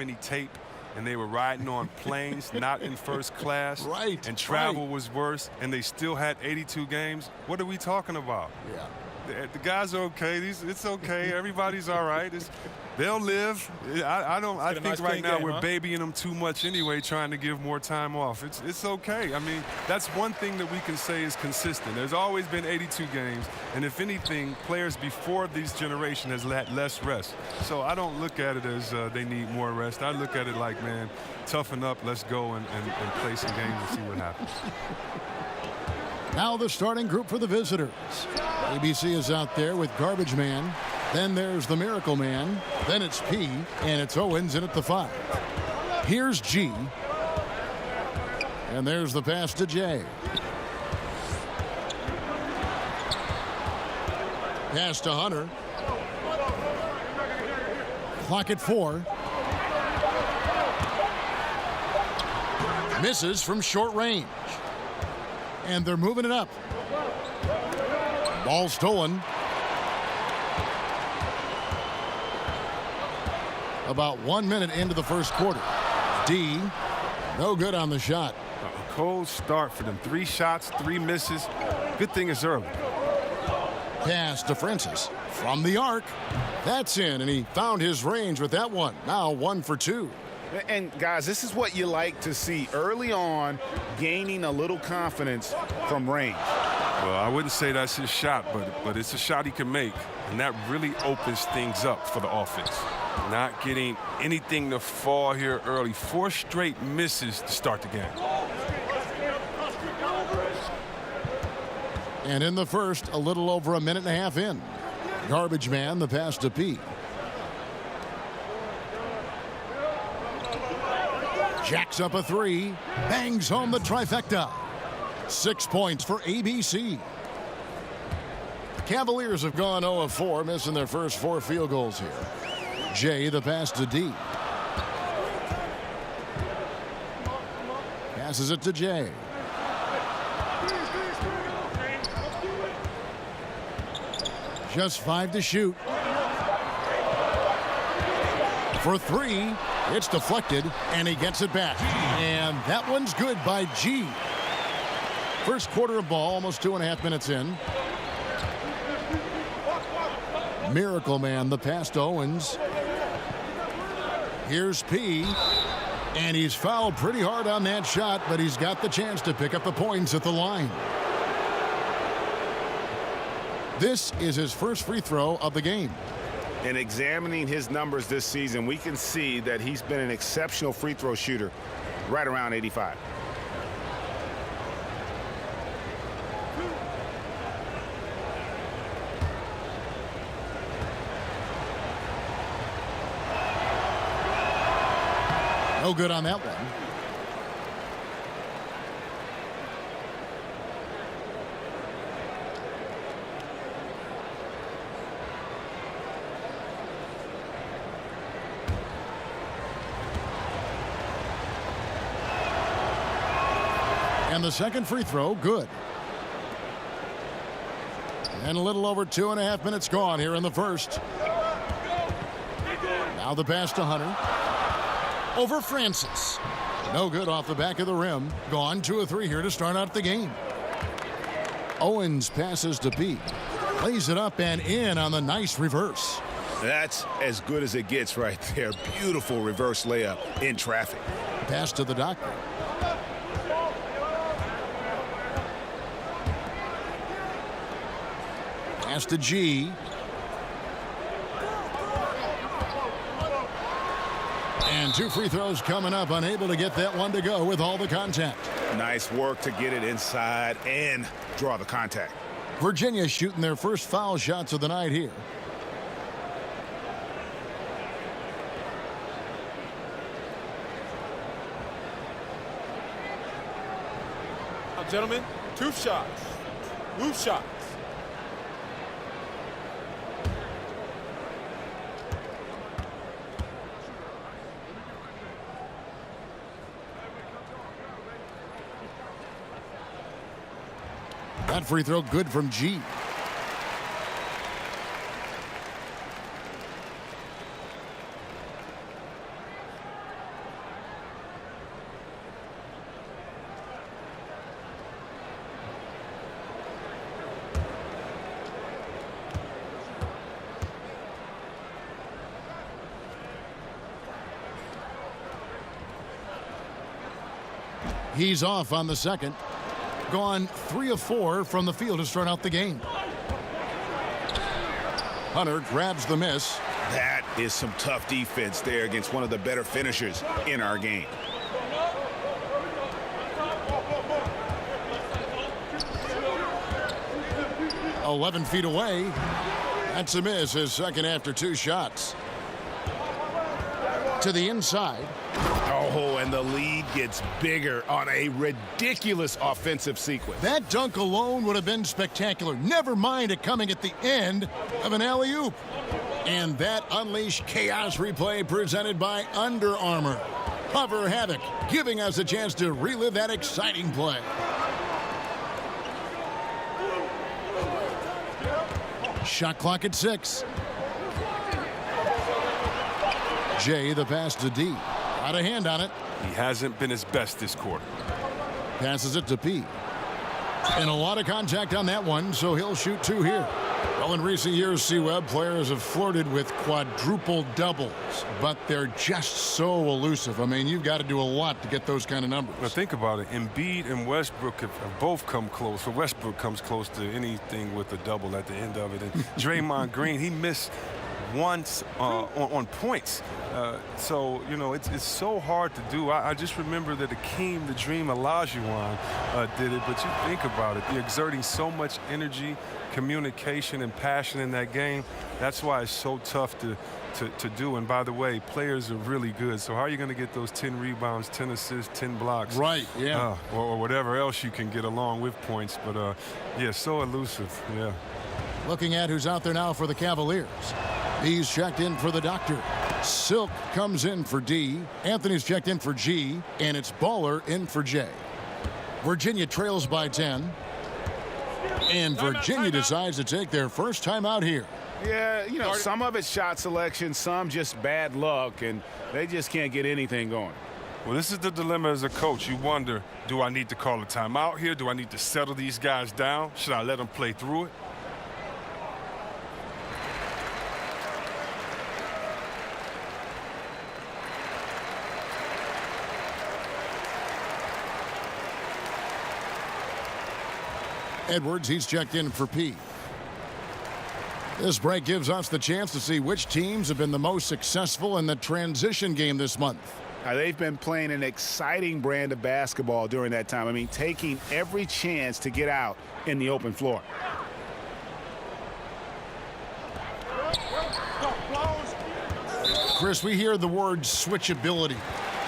any tape, and they were riding on planes, not in first class. Right. And travel was worse, and they still had 82 games. What are we talking about? Yeah. The guys are okay. It's okay. Everybody's all right. They'll live. I think right now we're babying them too much anyway, trying to give more time off. It's okay. I mean, that's one thing that we can say is consistent. There's always been 82 games, and if anything, players before this generation has had less rest. So I don't look at it as they need more rest. I look at it like, man, toughen up, let's go and play some games and see what happens. Now the starting group for the visitors. ABC is out there with Garbage Man. Then there's the Miracle Man. Then it's P. And it's Owens in at the 5. Here's G. And there's the pass to J. Pass to Hunter. Clock at 4. Misses from short range. And they're moving it up. Ball stolen. About 1 minute into the first quarter. D, no good on the shot. A cold start for them. 3 shots, 3 misses. Good thing it's early. Pass to Francis from the arc. That's in, and he found his range with that one. Now 1 for 2. And, guys, this is what you like to see early on, gaining a little confidence from range. Well, I wouldn't say that's his shot, but it's a shot he can make, and that really opens things up for the offense. Not getting anything to fall here early. 4 straight misses to start the game. And in the first, a little over a minute and a half in. Garbage Man, the pass to P. Jacks up a 3, bangs home the trifecta. 6 points for ABC. The Cavaliers have gone 0 of 4, missing their first 4 field goals here. J, the pass to D. Passes it to J. Just 5 to shoot. For 3. It's deflected, and he gets it back. And that one's good by G. First quarter of ball, almost 2.5 minutes in. Miracle Man, the pass to Owens. Here's P. And he's fouled pretty hard on that shot, but he's got the chance to pick up the points at the line. This is his first free throw of the game. And examining his numbers this season, we can see that he's been an exceptional free throw shooter, right around 85. No good on that one. And the second free throw, good. And a little over 2.5 minutes gone here in the first. Now the pass to Hunter. Over Francis. No good off the back of the rim. Gone 2 of 3 here to start out the game. Owens passes to P. Plays it up and in on the nice reverse. That's as good as it gets right there. Beautiful reverse layup in traffic. Pass to the doctor. Pass to G. And 2 free throws coming up, unable to get that one to go with all the contact. Nice work to get it inside and draw the contact. Virginia shooting their first foul shots of the night here. Now, gentlemen, 2 shots. Move shots. That free throw good from G. He's off on the second. Gone 3 of 4 from the field to start out the game. Hunter grabs the miss. That is some tough defense there against one of the better finishers in our game. "11 feet away." That's a miss, his second after 2 shots. To the inside. Oh, and the lead gets bigger on a ridiculous offensive sequence. That dunk alone would have been spectacular. Never mind it coming at the end of an alley-oop. And that unleashed chaos replay presented by Under Armour. Hover Havoc, giving us a chance to relive that exciting play. Shot clock at 6. Jay, the pass to D. Out of hand on it. He hasn't been his best this quarter. Passes it to P. And a lot of contact on that one, so he'll shoot 2 here. Well, in recent years, C-Web, players have flirted with quadruple doubles, but they're just so elusive. I mean, you've got to do a lot to get those kind of numbers. Now think about it. Embiid and Westbrook have both come close. So Westbrook comes close to anything with a double at the end of it. And Draymond Green, he missed once on points. So, you know, it's so hard to do. I just remember that Akeem the Dream Olajuwon did it. But you think about it. They're exerting so much energy, communication, and passion in that game. That's why it's so tough to do. And by the way, players are really good. So how are you going to get those 10 rebounds, 10 assists, 10 blocks? Right, yeah. Or whatever else you can get along with points. But, yeah, so elusive, yeah. Looking at who's out there now for the Cavaliers. He's checked in for the doctor. Silk comes in for D. Anthony's checked in for G. And it's Baller in for J. Virginia trails by 10. And Virginia decides to take their first time out here. Yeah, you know, some of it's shot selection, some just bad luck, and they just can't get anything going. Well, this is the dilemma as a coach. You wonder, do I need to call a timeout here? Do I need to settle these guys down? Should I let them play through it? Edwards, he's checked in for P. This break gives us the chance to see which teams have been the most successful in the transition game this month. Now, they've been playing an exciting brand of basketball during that time. I mean, taking every chance to get out in the open floor. Chris, we hear the word switchability,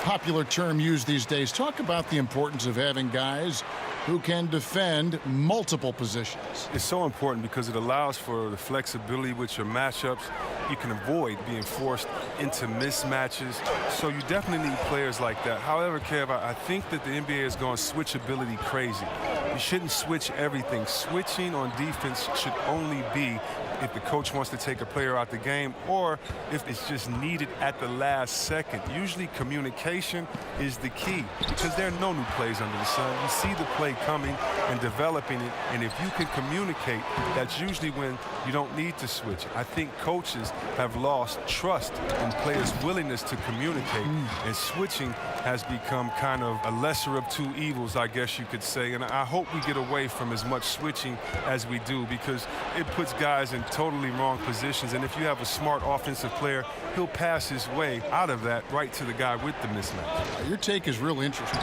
popular term used these days. Talk about the importance of having guys who can defend multiple positions. It's so important because it allows for the flexibility with your matchups. You can avoid being forced into mismatches. So you definitely need players like that. However, Kev, I think that the NBA has gone switchability crazy. You shouldn't switch everything. Switching on defense should only be if the coach wants to take a player out the game or if it's just needed at the last second. Usually communication is the key because there are no new plays under the sun. You see the play coming and developing it, and if you can communicate, that's usually when you don't need to switch. I think coaches have lost trust in players' willingness to communicate, and switching has become kind of a lesser of two evils, I guess you could say. And I hope we get away from as much switching as we do because it puts guys in totally wrong positions. And if you have a smart offensive player, he'll pass his way out of that right to the guy with the mismatch. Your take is real interesting.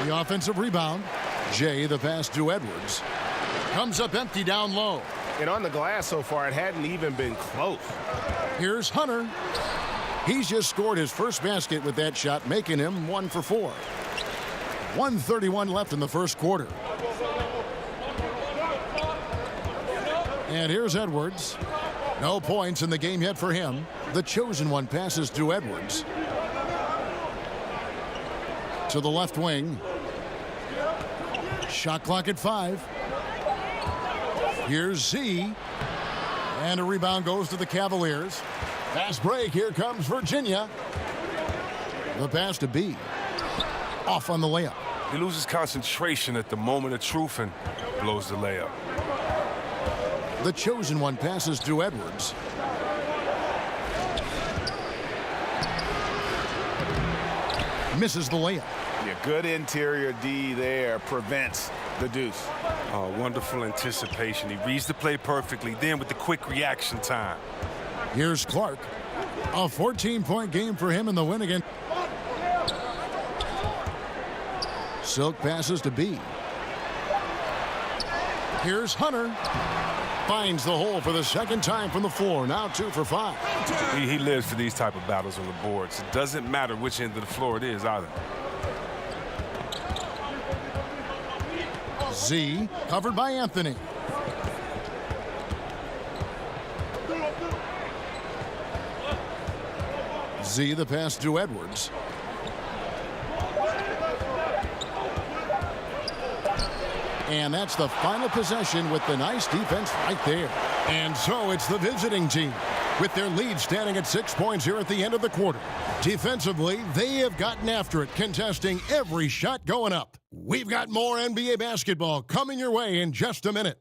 The offensive rebound. Jay, the pass to Edwards. Comes up empty down low. And on the glass so far, it hadn't even been close. Here's Hunter. He's just scored his first basket with that shot, making him 1 for 4. 1:31 left in the first quarter. And here's Edwards. No points in the game yet for him. The chosen one passes to Edwards. To the left wing. Shot clock at 5. Here's Z. And a rebound goes to the Cavaliers. Fast break. Here comes Virginia. The pass to B. Off on the layup. He loses concentration at the moment of truth and blows the layup. The chosen one passes to Edwards. Misses the layup. Yeah, good interior D there prevents the deuce. Oh, wonderful anticipation. He reads the play perfectly. Then with the quick reaction time. Here's Clark. A 14-point game for him in the win again. Silk passes to B. Here's Hunter. Finds the hole for the second time from the floor. Now 2 for 5. He lives for these type of battles on the boards. It doesn't matter which end of the floor it is either. Z covered by Anthony. Z the pass to Edwards. And that's the final possession with the nice defense right there. And so it's the visiting team with their lead standing at 6 points here at the end of the quarter. Defensively, they have gotten after it, contesting every shot going up. We've got more NBA basketball coming your way in just a minute.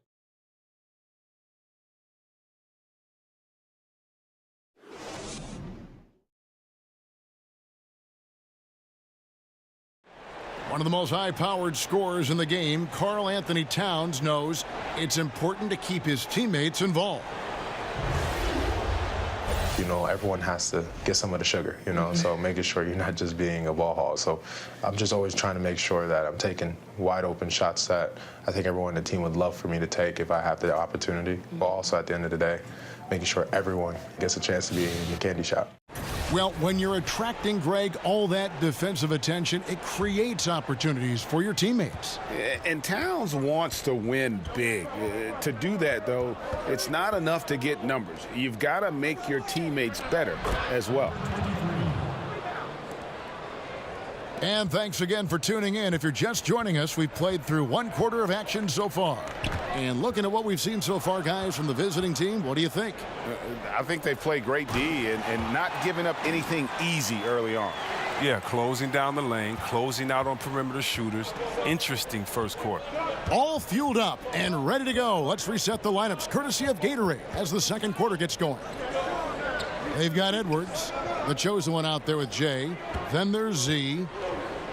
One of the most high-powered scorers in the game, Karl Anthony Towns, knows it's important to keep his teammates involved. You know, everyone has to get some of the sugar, you know, so making sure you're not just being a ball hog. So I'm just always trying to make sure that I'm taking wide open shots that I think everyone on the team would love for me to take if I have the opportunity. But also at the end of the day, making sure everyone gets a chance to be in the candy shop. Well, when you're attracting, Greg, all that defensive attention, it creates opportunities for your teammates. And Towns wants to win big. To do that, though, it's not enough to get numbers. You've got to make your teammates better as well. And thanks again for tuning in. If you're just joining us, we've played through 1 quarter of action so far. And looking at what we've seen so far, guys, from the visiting team, what do you think? I think they played great D and not giving up anything easy early on. Yeah, closing down the lane, closing out on perimeter shooters. Interesting first quarter. All fueled up and ready to go. Let's reset the lineups, courtesy of Gatorade, as the second quarter gets going. They've got Edwards, the chosen one, out there with Jay. Then there's Z.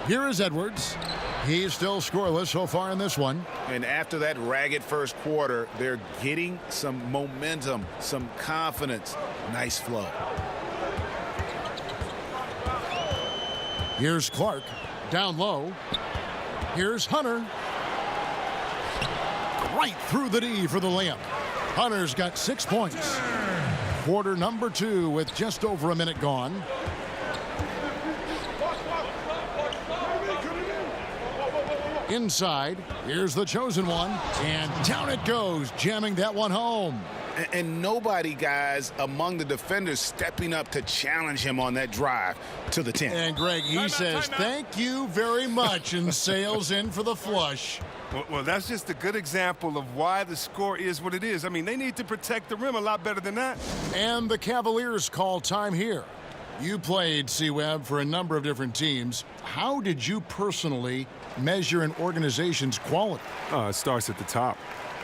Here is Edwards. He's still scoreless so far in this one. And after that ragged first quarter, they're getting some momentum, some confidence. Nice flow. Here's Clark, down low. Here's Hunter. Right through the D for the layup. Hunter's got 6 points. Quarter number 2 with just over a minute gone. Inside, here's the chosen one, and down it goes, jamming that one home. And nobody, guys, among the defenders stepping up to challenge him on that drive to the 10. And Greg, he says, thank you very much, and sails in for the flush. Well, that's just a good example of why the score is what it is. I mean, they need to protect the rim a lot better than that. And the Cavaliers call time here. You played, C-Web, for a number of different teams. How did you personally measure an organization's quality? It starts at the top.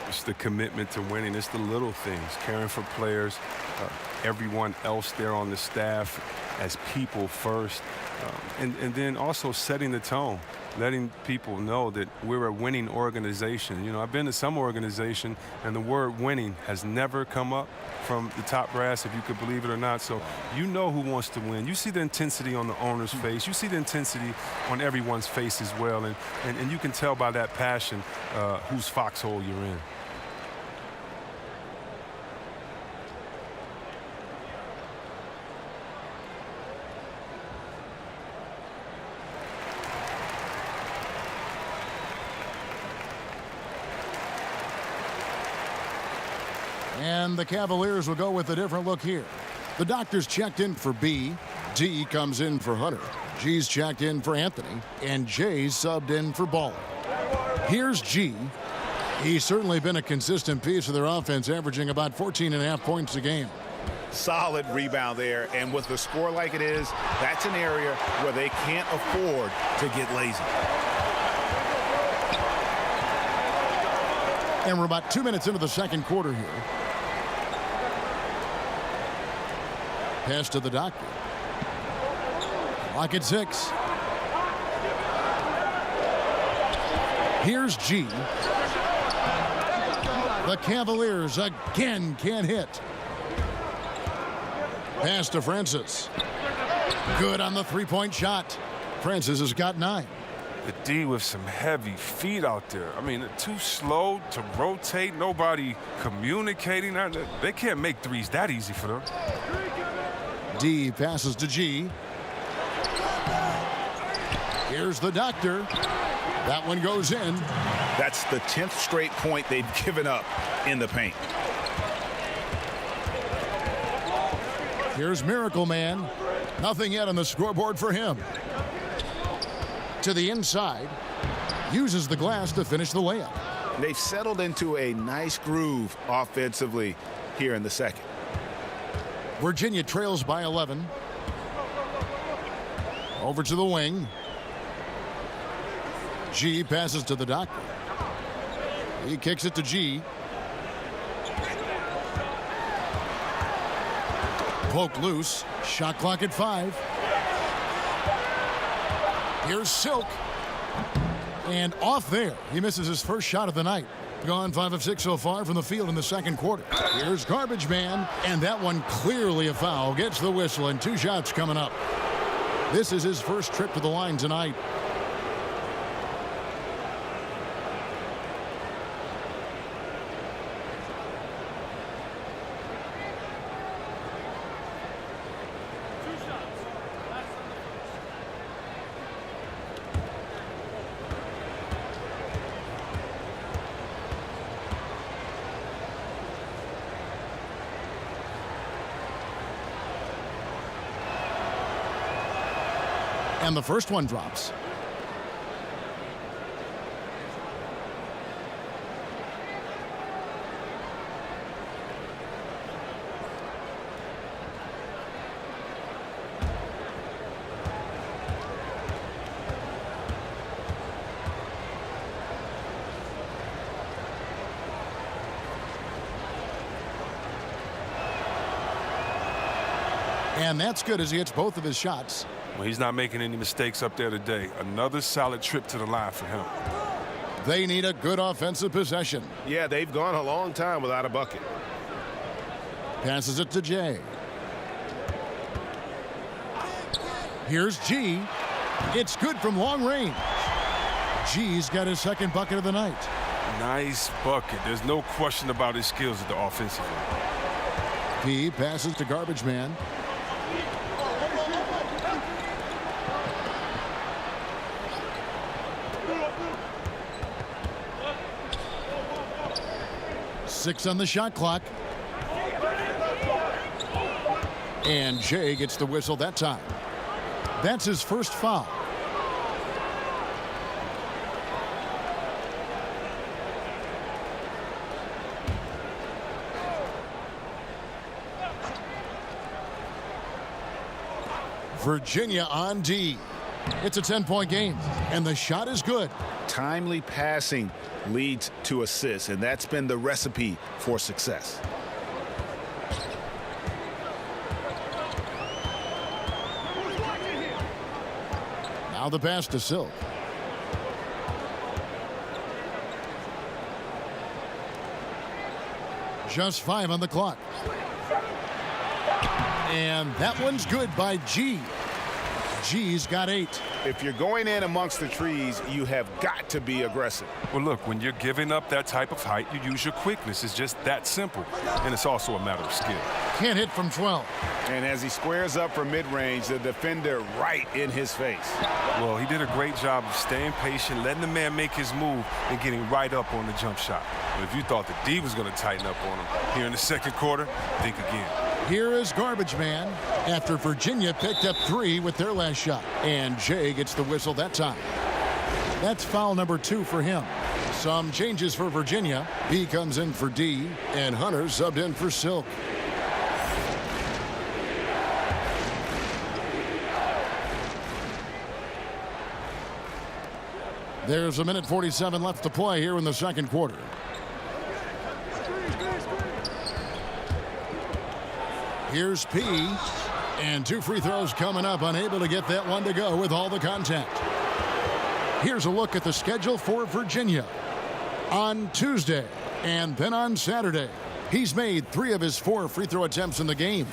It's the commitment to winning. It's the little things, caring for players, everyone else there on the staff as people first, and then also setting the tone, letting people know that we're a winning organization. You know, I've been to some organization, and the word winning has never come up from the top brass, if you could believe it or not. So you know who wants to win. You see the intensity on the owner's face. You see the intensity on everyone's face as well, and you can tell by that passion whose foxhole you're in. And the Cavaliers will go with a different look here. The doctor's checked in for B. D comes in for Hunter. G's checked in for Anthony. And J's subbed in for Baller. Here's G. He's certainly been a consistent piece of their offense, averaging about 14.5 points a game. Solid rebound there, and with the score like it is, that's an area where they can't afford to get lazy. And we're about 2 minutes into the second quarter here. Pass to the doctor. Clock at 6. Here's G. The Cavaliers again can't hit. Pass to Francis. Good on the three-point shot. Francis has got 9. The D with some heavy feet out there. I mean, too slow to rotate. Nobody communicating. They can't make threes that easy for them. D passes to G. Here's the doctor. That one goes in. That's the 10th straight point they've given up in the paint. Here's Miracle Man. Nothing yet on the scoreboard for him. To the inside. Uses the glass to finish the layup. They've settled into a nice groove offensively here in the second. Virginia trails by 11. Over to the wing. G passes to the doctor. He kicks it to G. Poke loose. Shot clock at 5. Here's Silk. And off there. He misses his first shot of the night. Gone 5 of 6 so far from the field in the second quarter. Here's Garbage Man. And that one clearly a foul. Gets the whistle and 2 shots coming up. This is his first trip to the line tonight. And the first one drops. And that's good as he hits both of his shots. Well, he's not making any mistakes up there today. Another solid trip to the line for him. They need a good offensive possession. Yeah, they've gone a long time without a bucket. Passes it to J. Here's G. It's good from long range. G's got his second bucket of the night. Nice bucket. There's no question about his skills at the offensive end. P passes to Garbage Man. Six on the shot clock. And Jay gets the whistle that time. That's his first foul. Virginia on D. It's a 10-point game, and the shot is good. Timely passing leads to assists, and that's been the recipe for success. Now the pass to Silk. Just 5 on the clock. And that one's good by G. G's got 8. If you're going in amongst the trees, you have got to be aggressive. Well, look, when you're giving up that type of height, you use your quickness. It's just that simple. And it's also a matter of skill. Can't hit from 12. And as he squares up for mid-range, the defender right in his face. Well, he did a great job of staying patient, letting the man make his move, and getting right up on the jump shot. But if you thought the D was going to tighten up on him here in the second quarter, think again. Here is Garbage Man after Virginia picked up 3 with their last shot. And Jay gets the whistle that time. That's foul number 2 for him. Some changes for Virginia. B comes in for D, and Hunter subbed in for Silk. There's 1:47 left to play here in the second quarter. Here's P, and 2 free throws coming up, unable to get that one to go with all the contact. Here's a look at the schedule for Virginia. On Tuesday and then on Saturday, he's made 3 of his 4 free throw attempts in the game.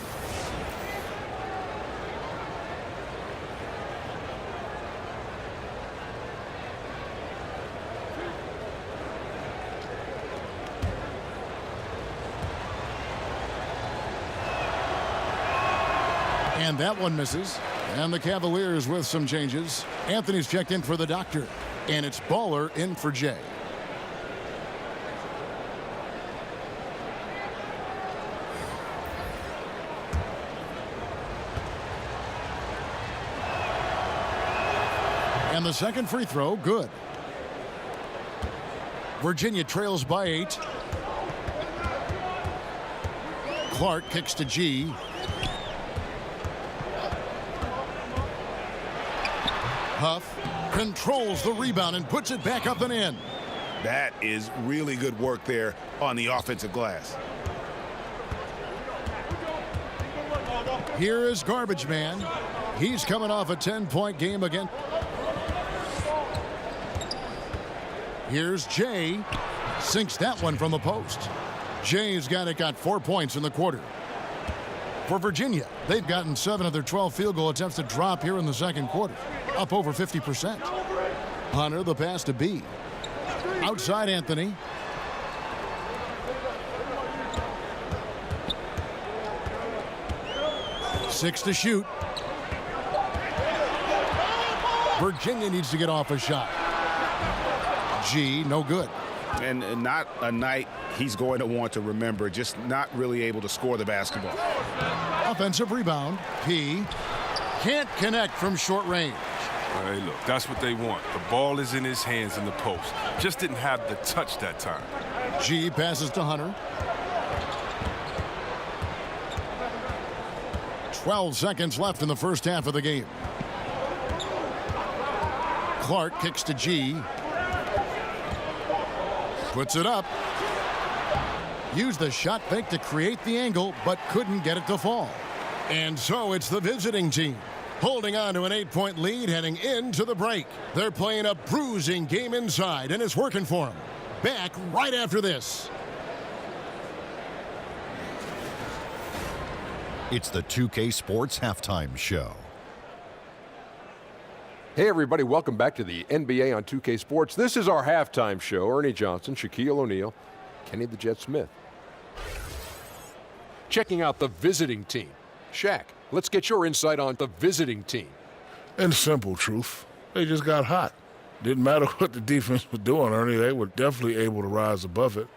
And that one misses. And the Cavaliers with some changes. Anthony's checked in for the doctor. And it's Baller in for Jay. And the second free throw, good. Virginia trails by 8. Clark kicks to G. Huff controls the rebound and puts it back up and in. That is really good work there on the offensive glass. Here is Garbage Man. He's coming off a 10-point game again. Here's Jay. Sinks that one from the post. Jay's got 4 points in the quarter. For Virginia, they've gotten 7 of their 12 field goal attempts to drop here in the second quarter. Up over 50%. Hunter, the pass to B. Outside Anthony. Six to shoot. Virginia needs to get off a shot. G, no good. And not a night he's going to want to remember, just not really able to score the basketball. Offensive rebound. P can't connect from short range. Hey, look, that's what they want. The ball is in his hands in the post. Just didn't have the touch that time. G passes to Hunter. 12 seconds left in the first half of the game. Clark kicks to G. Puts it up. Used the shot fake to create the angle, but couldn't get it to fall. And so it's the visiting team holding on to an 8-point lead heading into the break. They're playing a bruising game inside, and it's working for them. Back right after this. It's the 2K Sports Halftime Show. Hey everybody, welcome back to the NBA on 2K Sports. This is our halftime show. Ernie Johnson, Shaquille O'Neal, Kenny the Jet Smith. Checking out the visiting team. Shaq, let's get your insight on the visiting team. In simple truth, they just got hot. Didn't matter what the defense was doing, Ernie, they were definitely able to rise above it.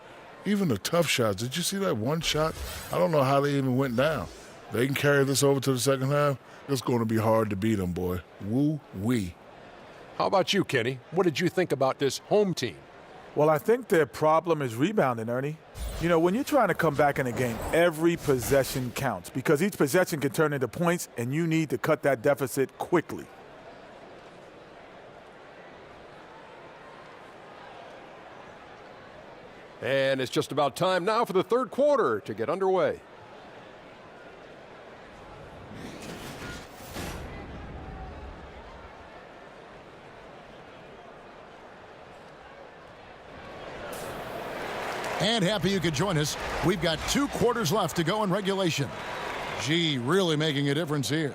Even the tough shots, did you see that one shot? I don't know how they even went down. They can carry this over to the second half. It's going to be hard to beat them, boy. Woo-wee. How about you, Kenny? What did you think about this home team? Well, I think their problem is rebounding, Ernie. You know, when you're trying to come back in a game, every possession counts because each possession can turn into points, and you need to cut that deficit quickly. And it's just about time now for the third quarter to get underway. And happy you could join us. We've got 2 quarters left to go in regulation. G really making a difference here.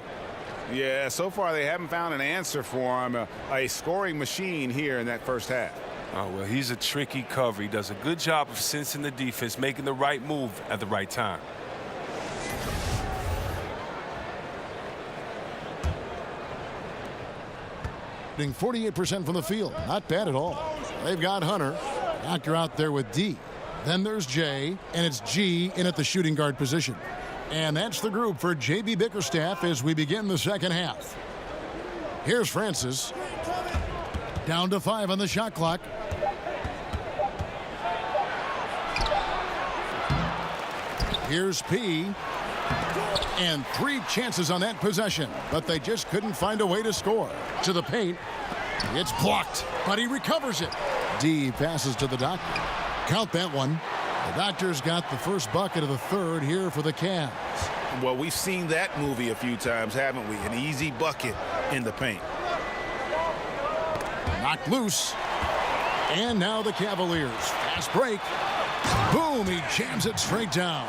Yeah, so far they haven't found an answer for him. A scoring machine here in that first half. Oh, well, he's a tricky cover. He does a good job of sensing the defense, making the right move at the right time. Shooting 48% from the field. Not bad at all. They've got Hunter. Doctor out there with D. Then there's Jay, and it's G in at the shooting guard position. And that's the group for J.B. Bickerstaff as we begin the second half. Here's Francis. Down to 5 on the shot clock. Here's P. And 3 chances on that possession, but they just couldn't find a way to score. To the paint. It's blocked, but he recovers it. D passes to the doctor. Count that one. The doctor's got the first bucket of the third here for the Cavs. Well, we've seen that movie a few times, haven't we? An easy bucket in the paint. Knocked loose. And now the Cavaliers. Fast break. Boom, he jams it straight down.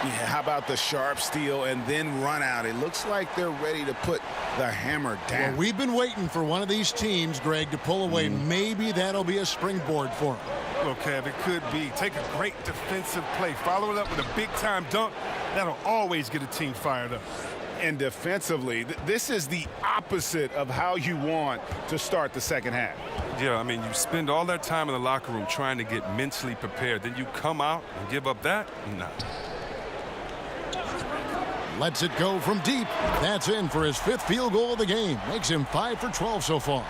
Yeah, how about the sharp steal and then run out? It looks like they're ready to put the hammer down. Well, we've been waiting for one of these teams, Greg, to pull away. Maybe that'll be a springboard for them. Well, Kev, it could be. Take a great defensive play. Follow it up with a big-time dunk. That'll always get a team fired up. And defensively, this is the opposite of how you want to start the second half. Yeah, I mean, you spend all that time in the locker room trying to get mentally prepared. Then you come out and give up that? Nah. Lets it go from deep. That's in for his 5th field goal of the game. Makes him 5 for 12 so far.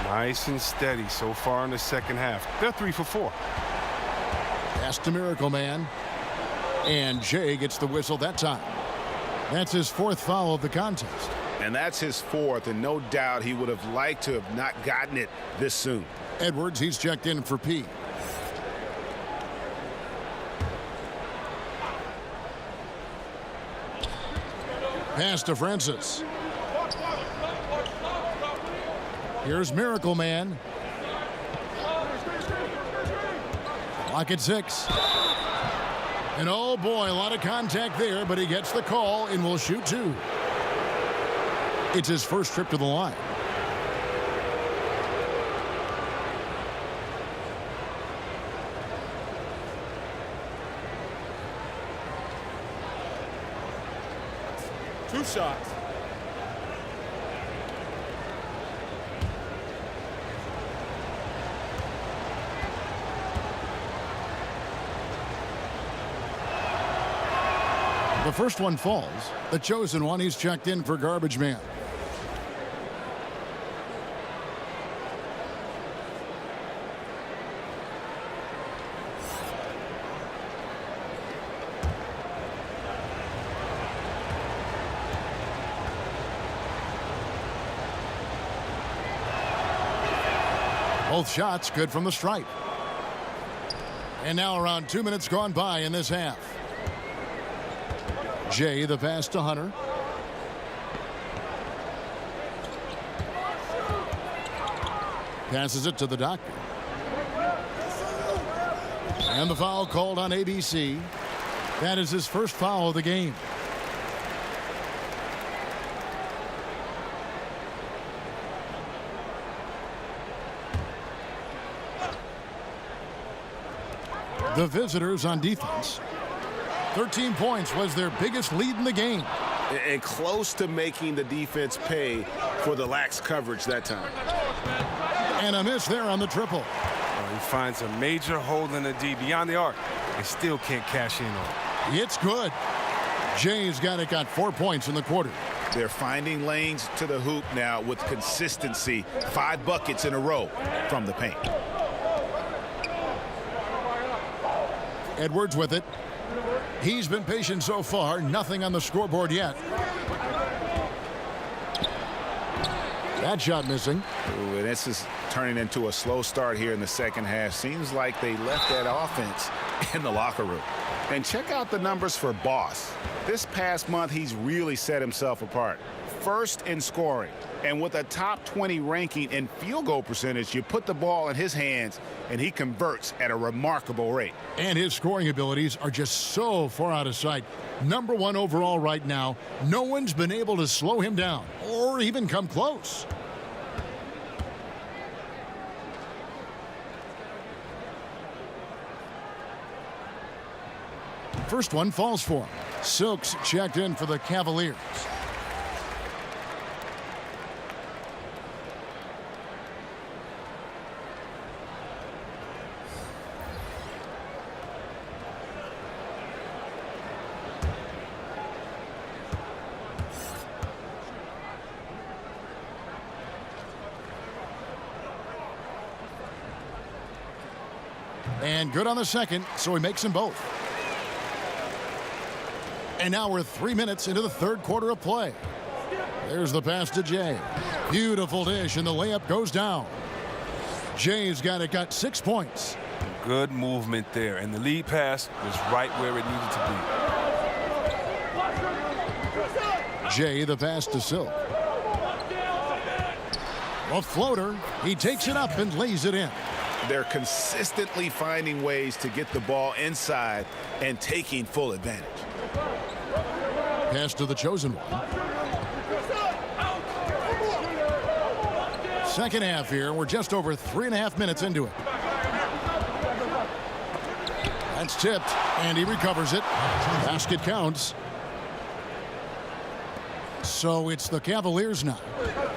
Nice and steady so far in the second half. They're 3 for 4. Pass to Miracle Man. And Jay gets the whistle that time. That's his 4th foul of the contest. And that's his 4th, and no doubt he would have liked to have not gotten it this soon. Edwards, he's checked in for P. Pass to Francis. Here's Miracle Man. Clock at 6. And oh boy, a lot of contact there, but he gets the call and will shoot 2. It's his first trip to the line. Two shots. The first one falls. The chosen one, he's checked in for Garbage Man. Both shots good from the stripe. And now around 2 minutes gone by in this half. Jay, the pass to Hunter. Passes it to the doctor. And the foul called on ABC. That is his first foul of the game. The visitors on defense. 13 points was their biggest lead in the game. And close to making the defense pay for the lax coverage that time. And a miss there on the triple. He finds a major hole in the D beyond the arc. They still can't cash in on it. It's good. Jay's got 4 points in the quarter. They're finding lanes to the hoop now with consistency. 5 buckets in a row from the paint. Edwards with it. He's been patient so far. Nothing on the scoreboard yet. That shot missing. Ooh, and this is turning into a slow start here in the second half. Seems like they left that offense in the locker room. And check out the numbers for Boss. This past month, he's really set himself apart. First in scoring. And with a top 20 ranking in field goal percentage, you put the ball in his hands, and he converts at a remarkable rate. And his scoring abilities are just so far out of sight. Number 1 overall right now. No one's been able to slow him down or even come close. First one falls for him. Silks checked in for the Cavaliers. And good on the second, so he makes them both. And now we're 3 minutes into the third quarter of play. There's the pass to Jay. Beautiful dish, and the layup goes down. Jay's got 6 points. Good movement there, and the lead pass was right where it needed to be. Jay, the pass to Silk. A floater. He takes it up and lays it in. They're consistently finding ways to get the ball inside and taking full advantage. Pass to the chosen one. Second half here. We're just over 3.5 minutes into it. That's tipped, and he recovers it. Basket counts. So it's the Cavaliers now.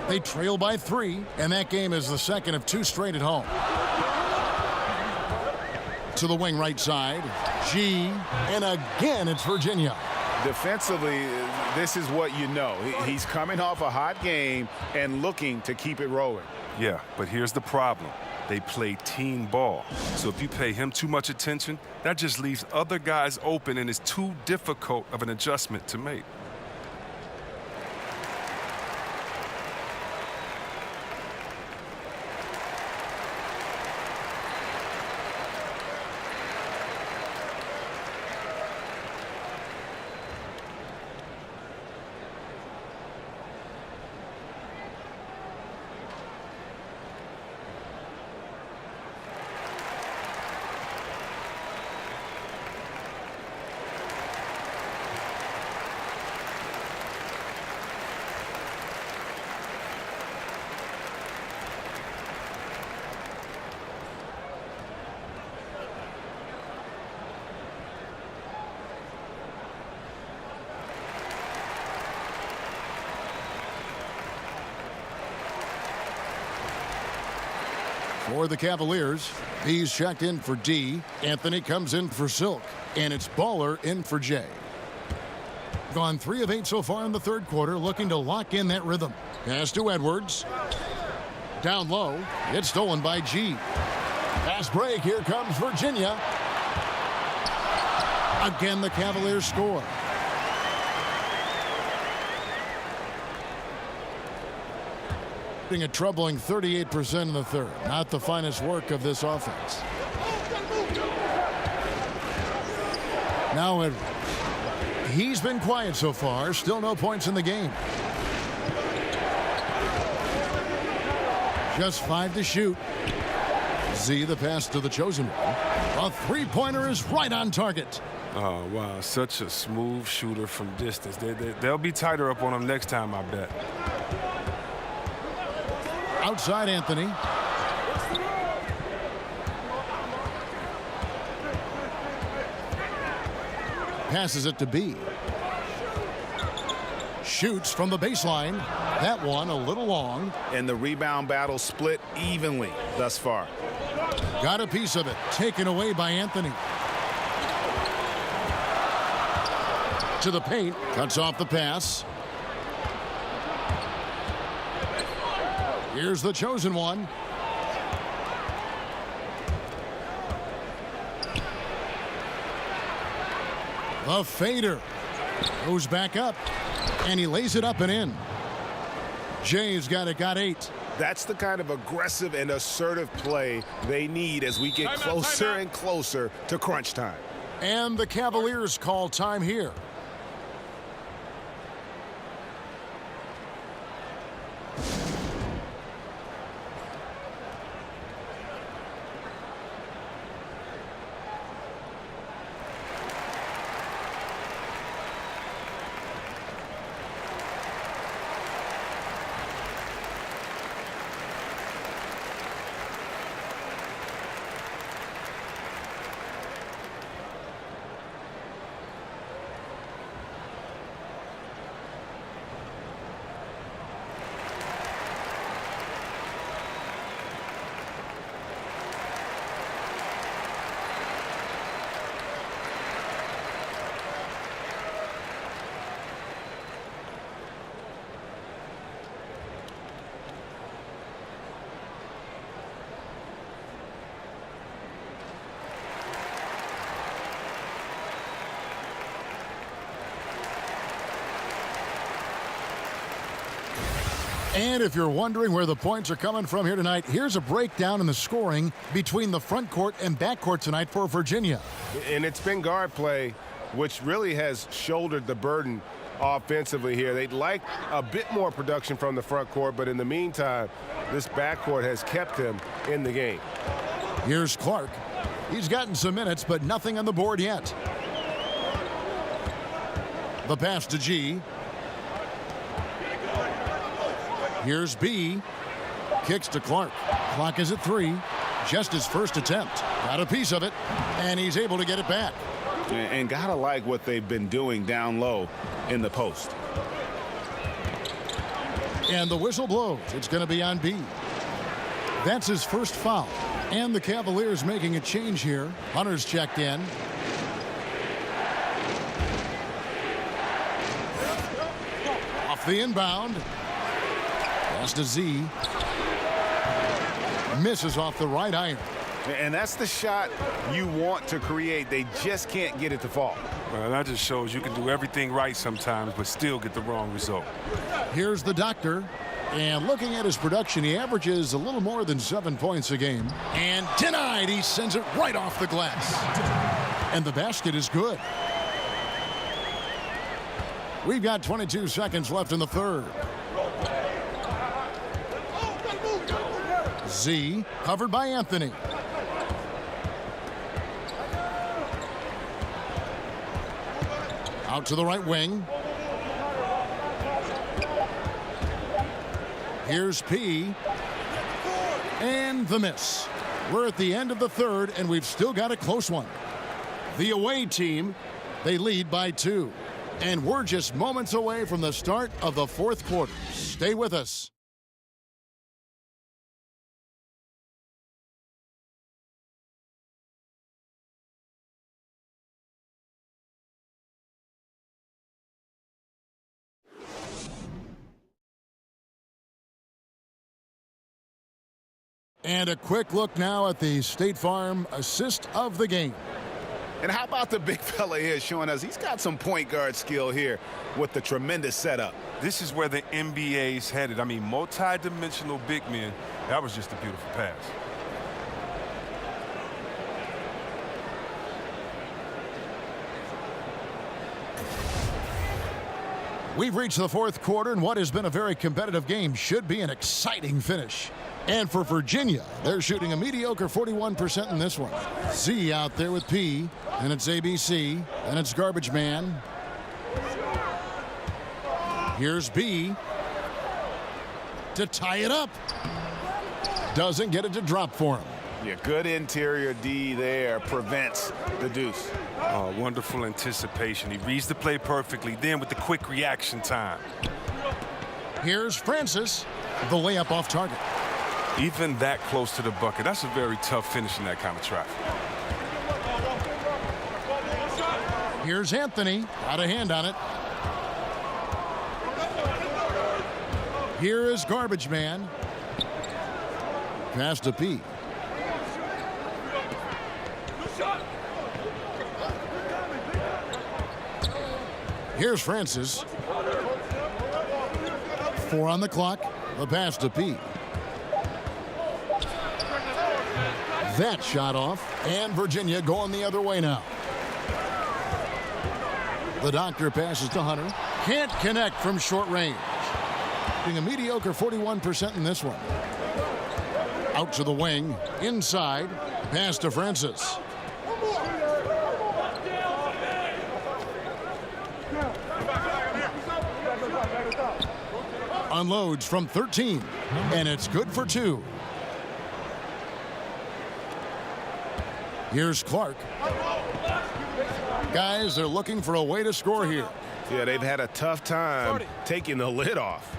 They trail by 3, and that game is the second of 2 straight at home. To the wing right side. G, and again it's Virginia. Defensively, this is what you know. He's coming off a hot game and looking to keep it rolling. Yeah, but here's the problem. They play team ball. So if you pay him too much attention, that just leaves other guys open, and it's too difficult of an adjustment to make. For the Cavaliers, he's checked in for D. Anthony comes in for Silk. And it's Baller in for J. Gone 3 of 8 so far in the third quarter, looking to lock in that rhythm. Pass to Edwards. Down low. It's stolen by G. Pass break. Here comes Virginia. Again, the Cavaliers score. A troubling 38% in the third. Not the finest work of this offense. Now he's been quiet so far. Still no points in the game. Just 5 to shoot. Z, the pass to the chosen one. A three-pointer is right on target. Oh, wow. Such a smooth shooter from distance. They'll be tighter up on him next time, I bet. Outside Anthony. Passes it to B. Shoots from the baseline. That one a little long. And the rebound battle split evenly thus far. Got a piece of it. Taken away by Anthony. To the paint. Cuts off the pass. Here's the chosen one. The fader goes back up, and he lays it up and in. Jay's got 8. That's the kind of aggressive and assertive play they need as we get closer and closer to crunch time. And the Cavaliers call time here. And if you're wondering where the points are coming from here tonight, here's a breakdown in the scoring between the front court and back court tonight for Virginia. And it's been guard play, which really has shouldered the burden offensively here. They'd like a bit more production from the front court, but in the meantime, this backcourt has kept him in the game. Here's Clark. He's gotten some minutes, but nothing on the board yet. The pass to G. Here's B. Kicks to Clark. Clock is at 3. Just his first attempt. Got a piece of it, and he's able to get it back. And gotta like what they've been doing down low in the post. And the whistle blows. It's going to be on B. That's his first foul. And the Cavaliers making a change here. Hunter's checked in. Off the inbound. Pass to Z. Misses off the right iron. And that's the shot you want to create. They just can't get it to fall. Well, that just shows you can do everything right sometimes, but still get the wrong result. Here's the doctor. And looking at his production, he averages a little more than 7 points a game. And denied. He sends it right off the glass. And the basket is good. We've got 22 seconds left in the third. Z covered by Anthony. Out to the right wing. Here's P. And the miss. We're at the end of the third, and we've still got a close one. The away team, they lead by 2. And we're just moments away from the start of the fourth quarter. Stay with us. And a quick look now at the State Farm assist of the game. And how about the big fella here showing us he's got some point guard skill here with the tremendous setup. This is where the NBA's headed. I mean, multi-dimensional big men. That was just a beautiful pass. We've reached the fourth quarter, and what has been a very competitive game should be an exciting finish. And for Virginia, they're shooting a mediocre 41% in this one. Z out there with P, and it's ABC, and it's Garbage Man. Here's B to tie it up. Doesn't get it to drop for him. Yeah, good interior D there prevents the deuce. Oh, wonderful anticipation. He reads the play perfectly, then with the quick reaction time. Here's Francis, the layup off target. Even that close to the bucket, that's a very tough finish in that kind of traffic. Here's Anthony, got a hand on it. Here is Garbage Man. Pass to P. Here's Francis. 4 on the clock. The pass to P. That shot off, and Virginia going the other way now. The doctor passes to Hunter. Can't connect from short range. Being a mediocre 41% in this one. Out to the wing, inside, pass to Francis. Unloads from 13, and it's good for 2. Here's Clark. Guys, they're looking for a way to score here. Yeah, they've had a tough time taking the lid off.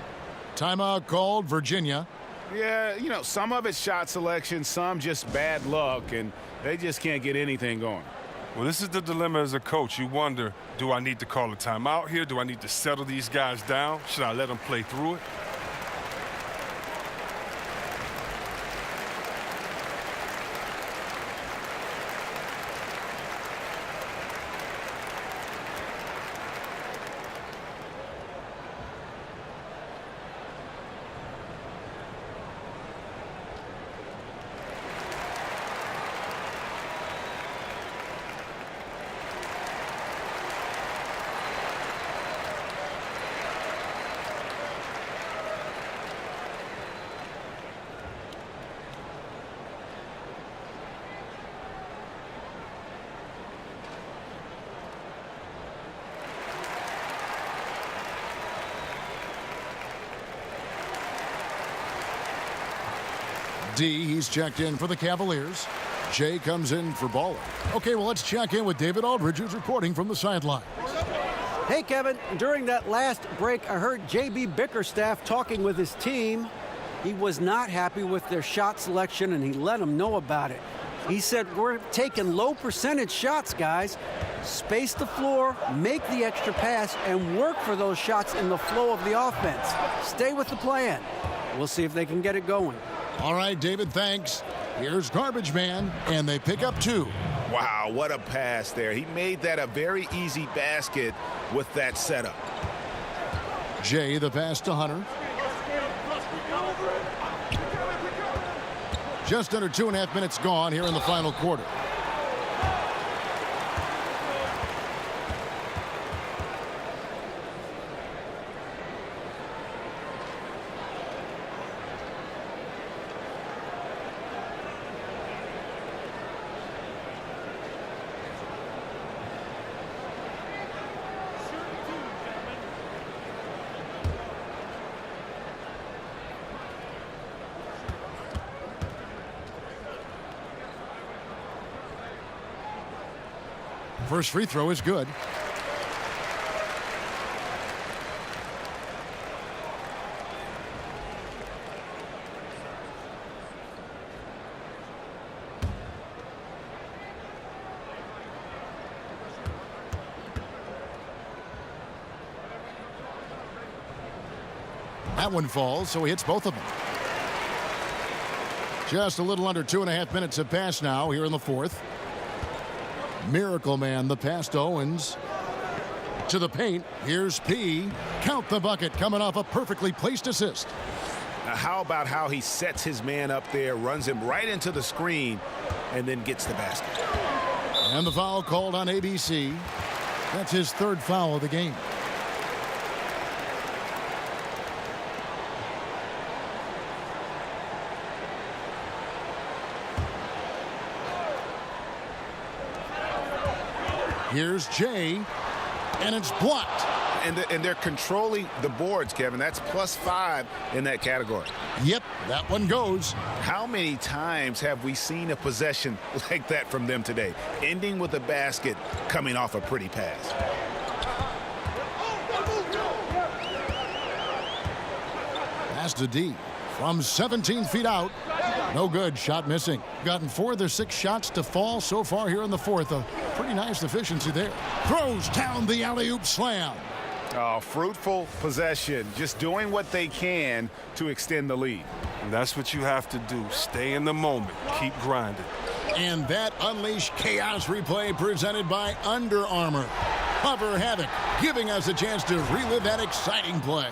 Timeout called, Virginia. Yeah, you know, some of it's shot selection, some just bad luck, and they just can't get anything going. Well, this is the dilemma as a coach. You wonder, do I need to call a timeout here? Do I need to settle these guys down? Should I let them play through it? D, he's checked in for the Cavaliers. J comes in for Baller. Okay, well, let's check in with David Aldridge, who's reporting from the sideline. Hey, Kevin. During that last break, I heard J.B. Bickerstaff talking with his team. He was not happy with their shot selection, and he let them know about it. He said, we're taking low percentage shots, guys. Space the floor, make the extra pass, and work for those shots in the flow of the offense. Stay with the plan. We'll see if they can get it going. All right, David, thanks. Here's Garbage Man, and they pick up 2. Wow, what a pass there. He made that a very easy basket with that setup. Jay, the pass to Hunter. Just under 2.5 minutes gone here in the final quarter. First free throw is good. That one falls, so he hits both of them. Just a little under 2.5 minutes have passed now here in the fourth. Miracle Man, the pass to Owens. To the paint. Here's P. Count the bucket, coming off a perfectly placed assist. Now, how about how he sets his man up there, runs him right into the screen, and then gets the basket. And the foul called on ABC. That's his 3rd foul of the game. Here's Jay, and it's blocked. And they're controlling the boards, Kevin. That's +5 in that category. Yep, that one goes. How many times have we seen a possession like that from them today, ending with a basket coming off a pretty pass? Pass to D from 17 feet out. No good. Shot missing. Gotten 4 of their 6 shots to fall so far here in the fourth. A pretty nice efficiency there. Throws down the alley-oop slam. Oh, fruitful possession. Just doing what they can to extend the lead. And that's what you have to do. Stay in the moment. Keep grinding. And that Unleash Chaos replay presented by Under Armour. Hover Havoc, giving us a chance to relive that exciting play.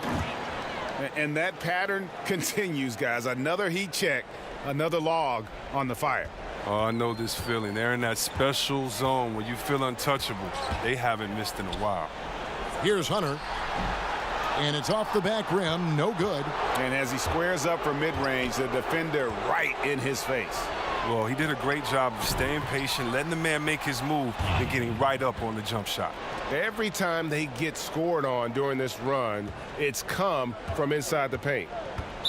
And that pattern continues, guys. Another heat check, another log on the fire. Oh, I know this feeling. They're in that special zone where you feel untouchable. They haven't missed in a while. Here's Hunter. And it's off the back rim. No good. And as he squares up for mid-range, the defender right in his face. Well, he did a great job of staying patient, letting the man make his move, and getting right up on the jump shot. Every time they get scored on during this run, it's come from inside the paint.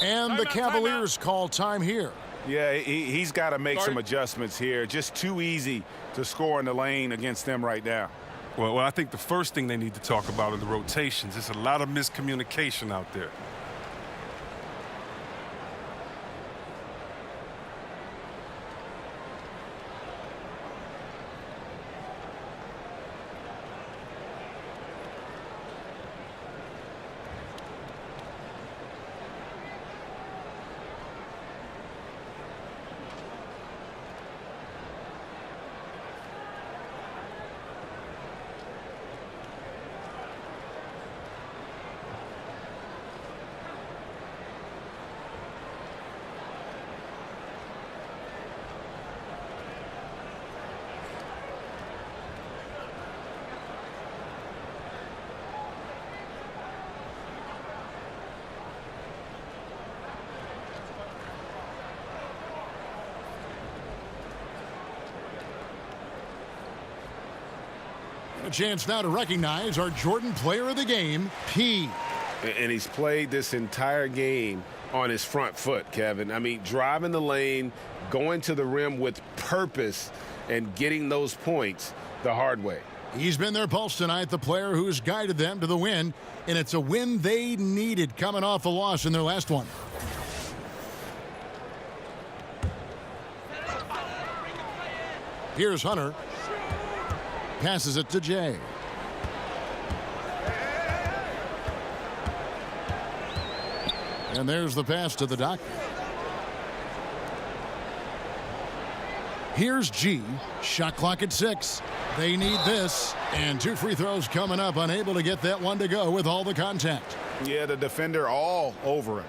And the Cavaliers call time here. Yeah, he's got to make some adjustments here. Just too easy to score in the lane against them right now. Well, I think the first thing they need to talk about are the rotations. There's a lot of miscommunication out there. A chance now to recognize our Jordan Player of the Game, P. And he's played this entire game on his front foot, Kevin. I mean, driving the lane, going to the rim with purpose, and getting those points the hard way. He's been their pulse tonight, the player who's guided them to the win, and it's a win they needed coming off a loss in their last one. Here's Hunter. Passes it to Jay. And there's the pass to the doctor. Here's G. Shot clock at 6. They need this. And 2 free throws coming up. Unable to get that one to go with all the contact. Yeah, the defender all over it.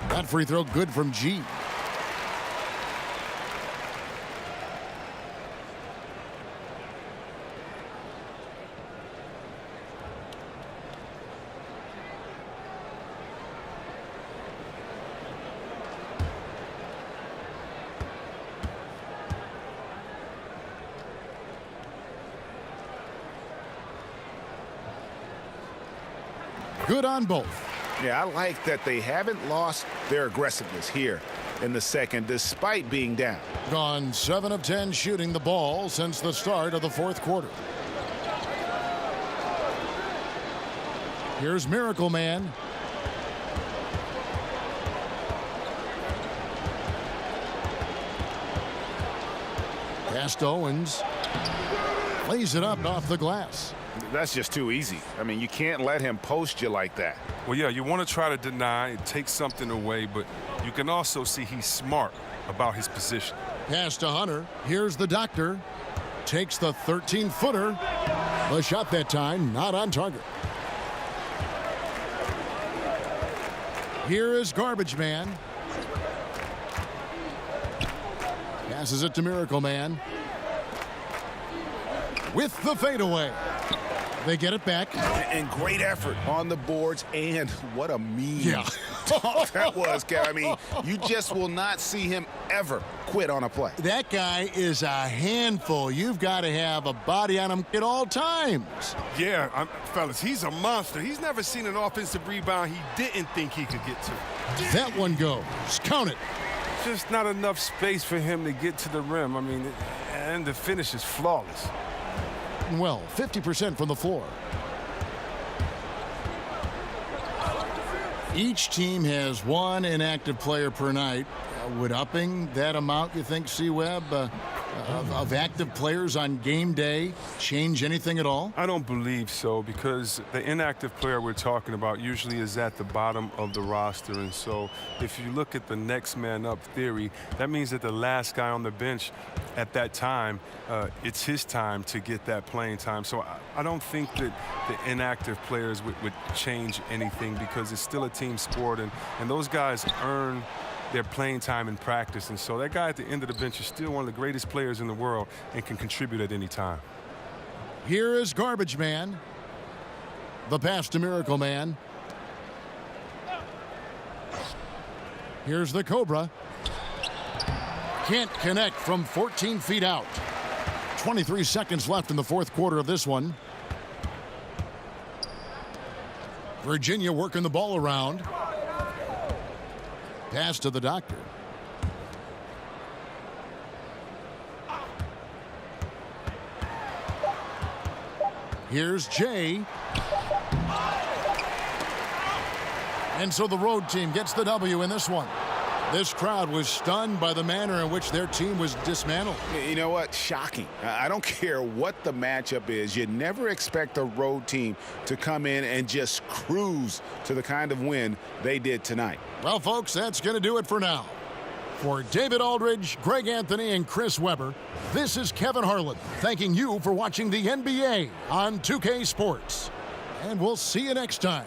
That free throw good from G. Good on both. Yeah, I like that they haven't lost their aggressiveness here in the second despite being down. Gone 7 of 10 shooting the ball since the start of the fourth quarter. Here's Miracle Man. Pass to Owens. Lays it up off the glass. That's just too easy. I mean, you can't let him post you like that. Well, yeah, you want to try to deny and take something away, but you can also see he's smart about his position. Pass to Hunter. Here's the doctor. Takes the 13-footer. The shot that time not on target. Here is Garbage Man. Passes it to Miracle Man. With the fadeaway. They get it back. And great effort on the boards, and what a mean dunk that was, Kev. I mean, you just will not see him ever quit on a play. That guy is a handful. You've got to have a body on him at all times. Yeah, fellas, he's a monster. He's never seen an offensive rebound he didn't think he could get to. That one goes. Count it. Just not enough space for him to get to the rim. I mean, and the finish is flawless. Well, 50% from the floor. Each team has one inactive player per night. Would upping that amount, you think, C-Web, of active players on game day change anything at all? I don't believe so, because the inactive player we're talking about usually is at the bottom of the roster. And so if you look at the next man up theory, that means that the last guy on the bench at that time, it's his time to get that playing time. So I don't think that the inactive players would change anything, because it's still a team sport, and those guys earn their playing time in practice. And so that guy at the end of the bench is still one of the greatest players in the world and can contribute at any time. Here is Garbage Man. The pass to Miracle Man. Here's the Cobra. Can't connect from 14 feet out. 23 seconds left in the fourth quarter of this one. Virginia working the ball around. Pass to the doctor. Here's Jay. And so the road team gets the W in this one. This crowd was stunned by the manner in which their team was dismantled. You know what? Shocking. I don't care what the matchup is. You never expect a road team to come in and just cruise to the kind of win they did tonight. Well, folks, that's going to do it for now. For David Aldridge, Greg Anthony, and Chris Webber, this is Kevin Harlan thanking you for watching the NBA on 2K Sports. And we'll see you next time.